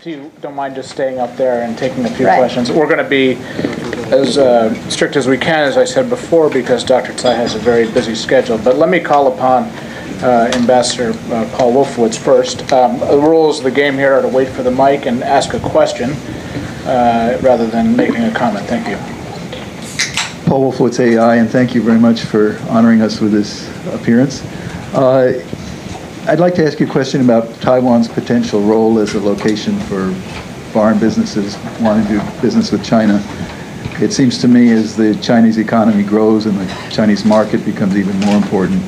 if you don't mind just staying up there and taking a few questions. We're going to be as strict as we can, as I said before, because Dr. Tsai has a very busy schedule. But let me call upon Ambassador Paul Wolfowitz first. The rules of the game here are to wait for the mic and ask a question rather than making a comment. Thank you. Paul Wolfowitz, AI, and thank you very much for honoring us with this appearance. I'd like to ask you a question about Taiwan's potential role as a location for foreign businesses wanting to do business with China. It seems to me as the Chinese economy grows and the Chinese market becomes even more important,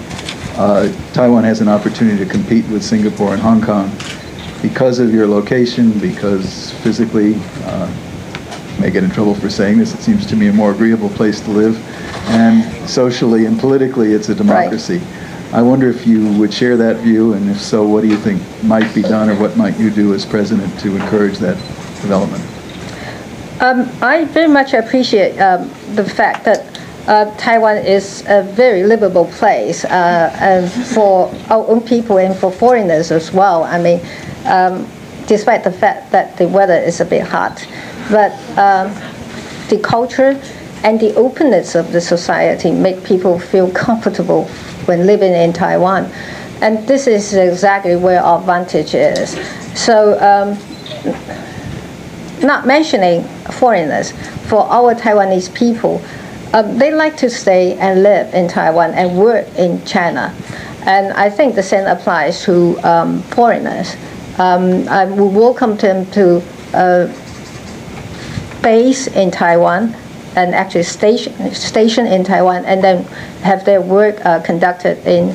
Taiwan has an opportunity to compete with Singapore and Hong Kong because of your location, because physically, may get in trouble for saying this, it seems to me a more agreeable place to live, and socially and politically it's a democracy. Right. I wonder if you would share that view, and if so, what do you think might be done, or what might you do as president to encourage that development? I very much appreciate the fact that Taiwan is a very livable place and for our own people and for foreigners as well. I mean, despite the fact that the weather is a bit hot, but the culture and the openness of the society make people feel comfortable when living in Taiwan. And this is exactly where our advantage is. So not mentioning foreigners, for our Taiwanese people, they like to stay and live in Taiwan and work in China. And I think the same applies to foreigners. We welcome them to base in Taiwan and actually station in Taiwan, and then have their work conducted in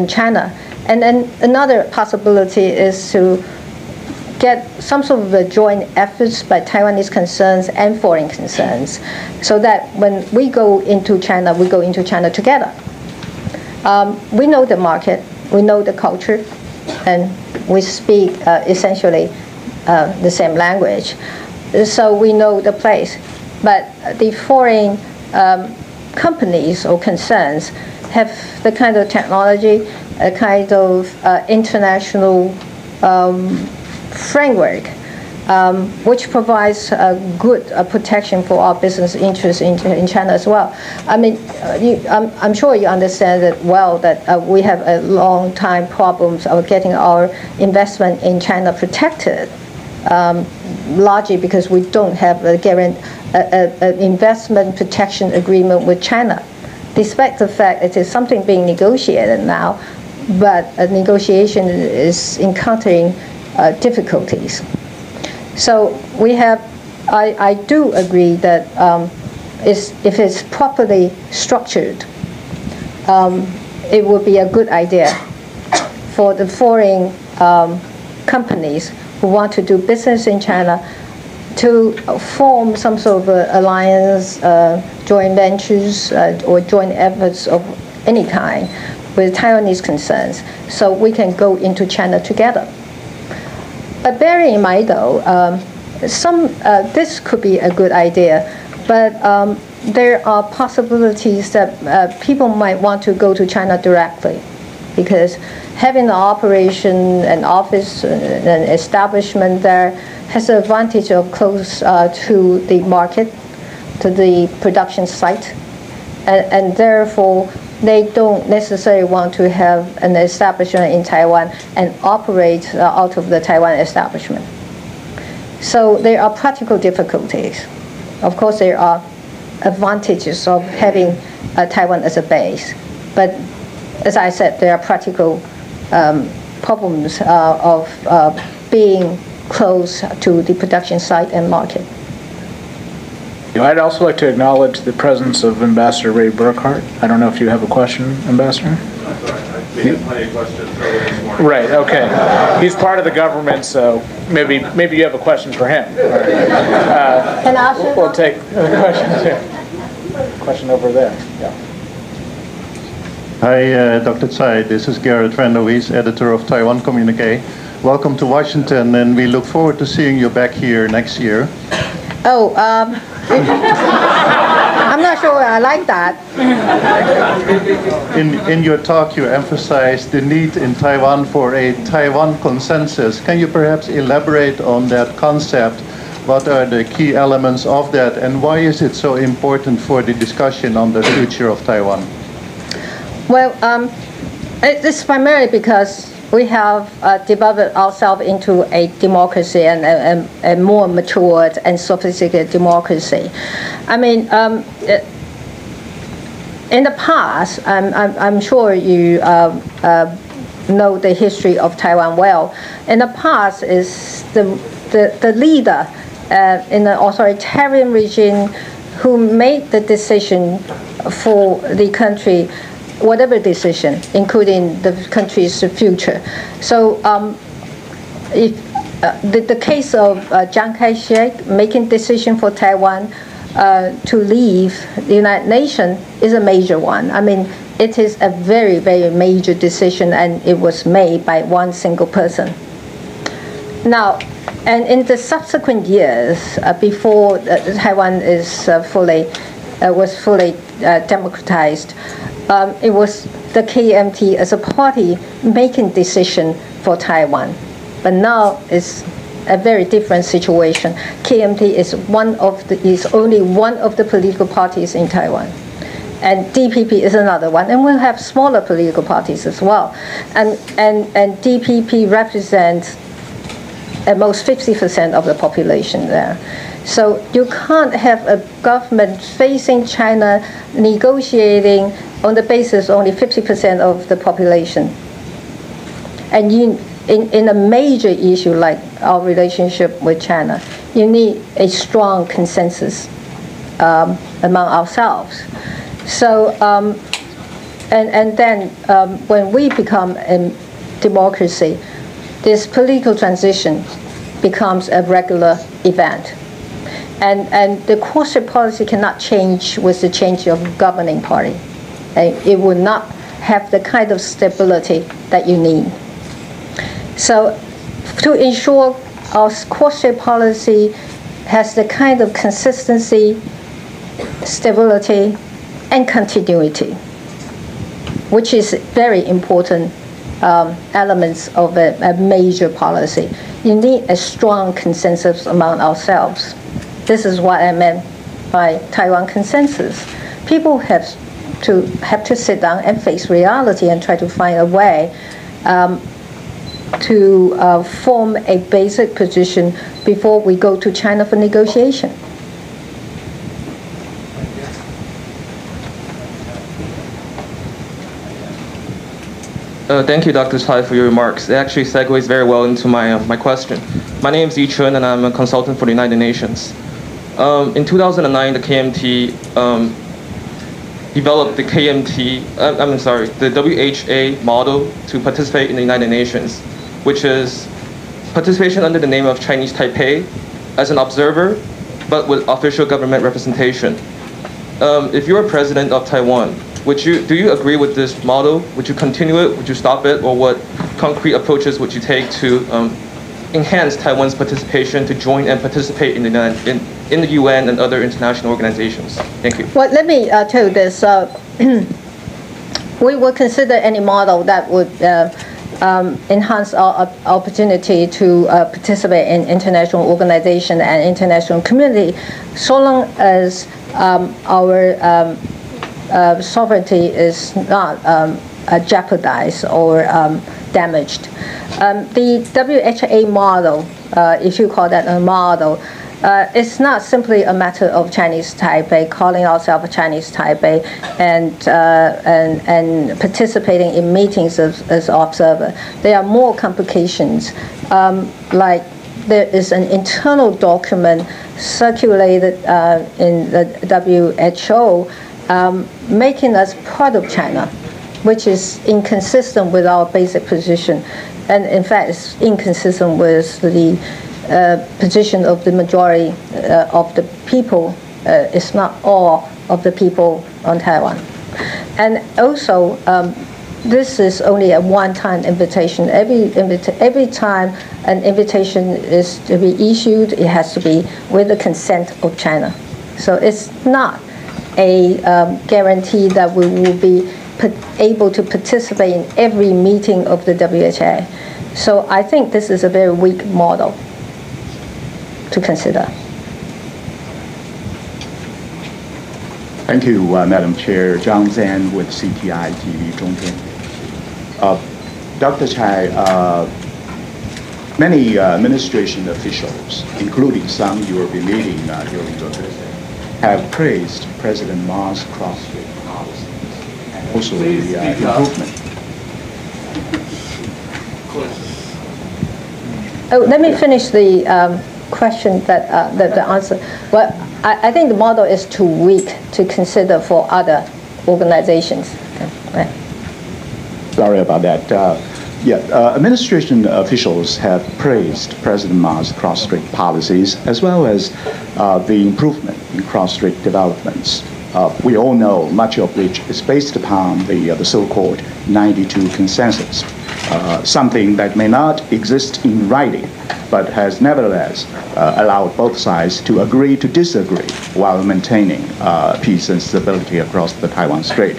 China. And then another possibility is to get some sort of a joint efforts by Taiwanese concerns and foreign concerns, so that when we go into China, we go into China together. We know the market, we know the culture, and we speak essentially the same language. So we know the place. But the foreign companies or concerns have the kind of technology, a kind of international framework, which provides good protection for our business interests in China as well. I mean, I'm sure you understand that well, that we have a long time problems of getting our investment in China protected, largely because we don't have an investment protection agreement with China, despite the fact it is something being negotiated now, but a negotiation is encountering difficulties. So we have, I do agree that if it's properly structured, it would be a good idea for the foreign companies who want to do business in China to form some sort of alliance, joint ventures, or joint efforts of any kind with Taiwanese concerns, so we can go into China together. But bearing in mind, though, this could be a good idea, but there are possibilities that people might want to go to China directly, because having an operation, an office, an establishment there has the advantage of close to the market, to the production site, and therefore they don't necessarily want to have an establishment in Taiwan and operate out of the Taiwan establishment. So there are practical difficulties. Of course, there are advantages of having Taiwan as a base, but as I said, there are practical problems of being close to the production site and market. I'd also like to acknowledge the presence of Ambassador Ray Burkhart. I don't know if you have a question, Ambassador? We had plenty of questions earlier this morning. Right, okay. He's part of the government, so maybe you have a question for him. Right. Can I ask you? We'll take the questions here. Question over there. Yeah. Hi, Dr. Tsai. This is Garrett Vanderwees, editor of Taiwan Communique. Welcome to Washington, and we look forward to seeing you back here next year. Oh, I'm not sure I like that. In your talk, you emphasized the need in Taiwan for a Taiwan consensus. Can you perhaps elaborate on that concept? What are the key elements of that, and why is it so important for the discussion on the future of Taiwan? Well, it's primarily because we have developed ourselves into a democracy and a more matured and sophisticated democracy. I mean, in the past, I'm sure you know the history of Taiwan well. In the past, is the leader in an authoritarian regime who made the decision for the country, whatever decision, including the country's future. So if the case of Chiang Kai-shek making decision for Taiwan to leave the United Nations is a major one. I mean, it is a very, very major decision, and it was made by one single person. Now, and in the subsequent years, before Taiwan is was fully democratized, it was the KMT as a party making decision for Taiwan. But now it's a very different situation. KMT is only one of the political parties in Taiwan. And DPP is another one. And we'll have smaller political parties as well. And DPP represents at most 50% of the population there. So you can't have a government facing China negotiating on the basis only 50% of the population. And in a major issue like our relationship with China, you need a strong consensus among ourselves. So, and then when we become a democracy, this political transition becomes a regular event. And the corporate policy cannot change with the change of governing party. It would not have the kind of stability that you need. So to ensure our corporate policy has the kind of consistency, stability, and continuity, which is very important elements of a major policy. You need a strong consensus among ourselves. This is what I meant by Taiwan consensus. People have to sit down and face reality and try to find a way to form a basic position before we go to China for negotiation. Thank you, Dr. Tsai, for your remarks. It actually segues very well into my question. My name is Yi Chun, and I'm a consultant for the United Nations. In 2009, the KMT developed the the WHA model to participate in the United Nations, which is participation under the name of Chinese Taipei as an observer, but with official government representation. If you're president of Taiwan, do you agree with this model? Would you continue it? Would you stop it? Or what concrete approaches would you take to enhance Taiwan's participation to join and participate in the UN and other international organizations? Thank you. Well, let me tell you this. We will consider any model that would enhance our opportunity to participate in international organization and international community, so long as our sovereignty is not jeopardized or damaged. The WHA model, if you call that a model, it's not simply a matter of Chinese Taipei, calling ourselves Chinese Taipei, and participating in meetings as observer. There are more complications, like there is an internal document circulated in the WHO making us part of China, which is inconsistent with our basic position. And in fact, it's inconsistent with the position of the majority of the people. It's not all of the people on Taiwan. And also, this is only a one-time invitation. Every time an invitation is to be issued, it has to be with the consent of China. So it's not a guarantee that we will be able to participate in every meeting of the WHA. So I think this is a very weak model to consider. Thank you, Madam Chair. John Zhang with CTI TV 中天. Dr. Chai, many administration officials, including some you will be meeting during your visit, have praised President Ma's cross-strait policies and also the improvement. Oh, let me finish the question the answer. Well, I think the model is too weak to consider for other organizations. Okay. Sorry about that. Administration officials have praised President Ma's cross-strait policies as well as the improvement in cross-strait developments. We all know much of which is based upon the so-called 92 consensus, something that may not exist in writing, but has nevertheless allowed both sides to agree to disagree while maintaining peace and stability across the Taiwan Strait.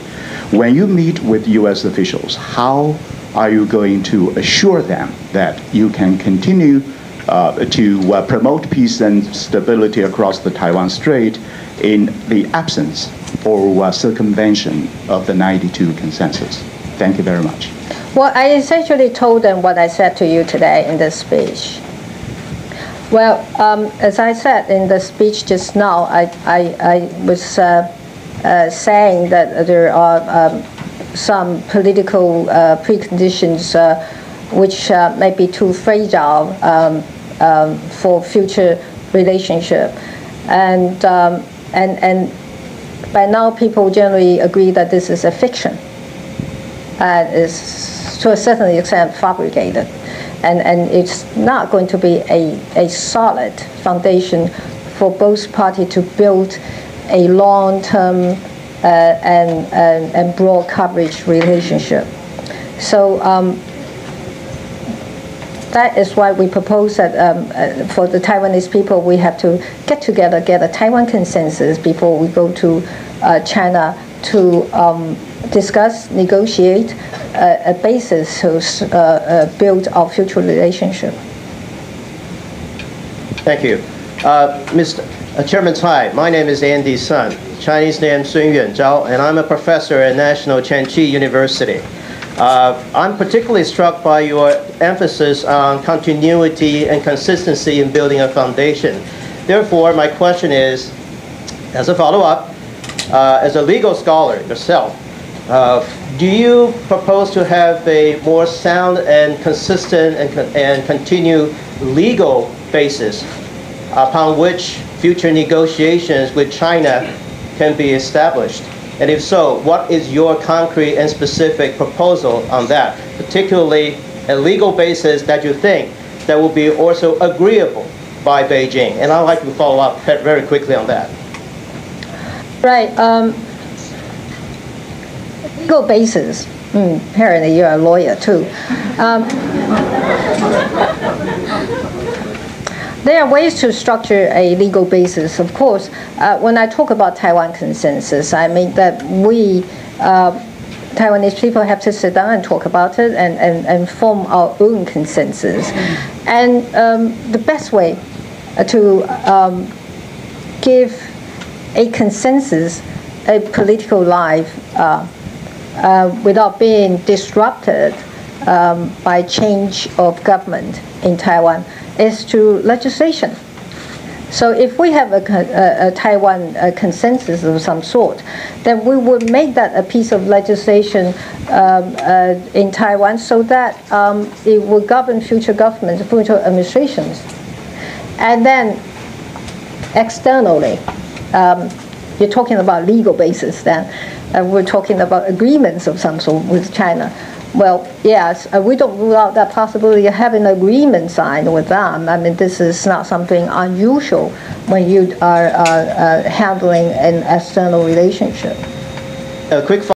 When you meet with U.S. officials, how are you going to assure them that you can continue to promote peace and stability across the Taiwan Strait in the absence or circumvention of the 92 consensus? Thank you very much. Well, I essentially told them what I said to you today in this speech. Well, as I said in the speech just now, I was saying that there are some political preconditions which may be too fragile for future relationship, and by now people generally agree that this is a fiction and is to a certain extent fabricated, and it's not going to be a solid foundation for both parties to build a long-term and broad coverage relationship. So that is why we propose that for the Taiwanese people, we have to get together, get a Taiwan consensus before we go to China to discuss, negotiate a basis to build our future relationship. Thank you. Mr. Chairman Tsai, my name is Andy Sun, Chinese name Sun Yuanzhao, and I'm a professor at National Chen-Chi University. I'm particularly struck by your emphasis on continuity and consistency in building a foundation. Therefore, my question is, as a follow-up, as a legal scholar yourself, do you propose to have a more sound and consistent and continued legal basis upon which future negotiations with China can be established? And if so, what is your concrete and specific proposal on that, particularly a legal basis that you think that will be also agreeable by Beijing? And I'd like to follow up very quickly on that. Right. Legal basis. Apparently you're a lawyer too. There are ways to structure a legal basis. Of course, when I talk about Taiwan consensus, I mean that we, Taiwanese people, have to sit down and talk about it and form our own consensus. And the best way to give a consensus a political life without being disrupted by change of government in Taiwan is through legislation. So if we have a Taiwan consensus of some sort, then we would make that a piece of legislation in Taiwan so that it will govern future governments, future administrations. And then externally, you're talking about legal basis then, we're talking about agreements of some sort with China. Well, yes, we don't rule out that possibility of having an agreement signed with them. I mean, this is not something unusual when you are handling an external relationship. A quick